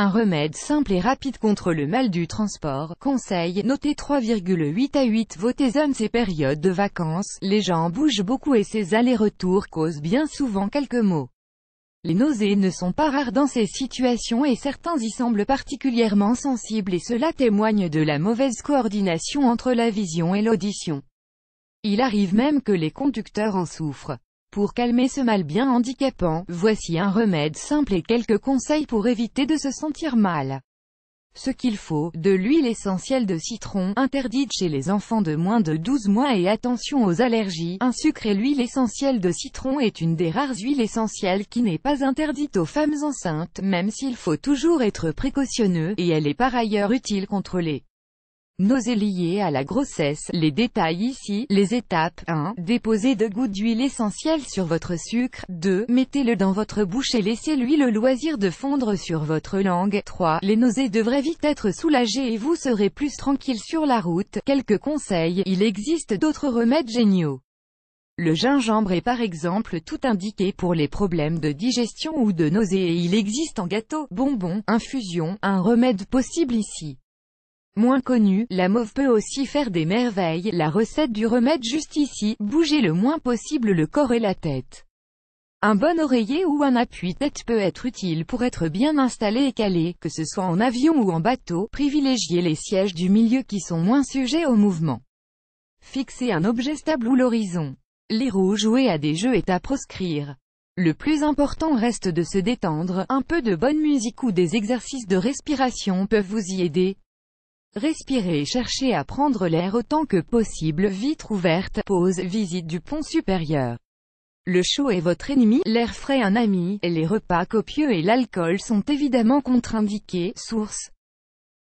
Un remède simple et rapide contre le mal du transport. Conseil, notez 3,8 à 8. Votez hommes. Ces périodes de vacances, les gens bougent beaucoup et ces allers-retours causent bien souvent quelques maux. Les nausées ne sont pas rares dans ces situations et certains y semblent particulièrement sensibles et cela témoigne de la mauvaise coordination entre la vision et l'audition. Il arrive même que les conducteurs en souffrent. Pour calmer ce mal bien handicapant, voici un remède simple et quelques conseils pour éviter de se sentir mal. Ce qu'il faut, de l'huile essentielle de citron, interdite chez les enfants de moins de 12 mois et attention aux allergies. Un sucre et l'huile essentielle de citron est une des rares huiles essentielles qui n'est pas interdite aux femmes enceintes, même s'il faut toujours être précautionneux, et elle est par ailleurs utile contre les nausées liées à la grossesse. Les détails ici. Les étapes. 1. Déposez 2 gouttes d'huile essentielle sur votre sucre. 2. Mettez-le dans votre bouche et laissez-lui le loisir de fondre sur votre langue. 3. Les nausées devraient vite être soulagées et vous serez plus tranquille sur la route. Quelques conseils. Il existe d'autres remèdes géniaux. Le gingembre est par exemple tout indiqué pour les problèmes de digestion ou de nausées et il existe en gâteau, bonbons, infusion. Un remède possible ici. Moins connu, la mauve peut aussi faire des merveilles. La recette du remède juste ici, bougez le moins possible le corps et la tête. Un bon oreiller ou un appui-tête peut être utile pour être bien installé et calé, que ce soit en avion ou en bateau. Privilégiez les sièges du milieu qui sont moins sujets au mouvement. Fixez un objet stable ou l'horizon. Les roues. Jouer à des jeux est à proscrire. Le plus important reste de se détendre. Un peu de bonne musique ou des exercices de respiration peuvent vous y aider. Respirez et cherchez à prendre l'air autant que possible. Vitre ouverte, pause, visite du pont supérieur. Le chaud est votre ennemi, l'air frais un ami, les repas copieux et l'alcool sont évidemment contre-indiqués. Source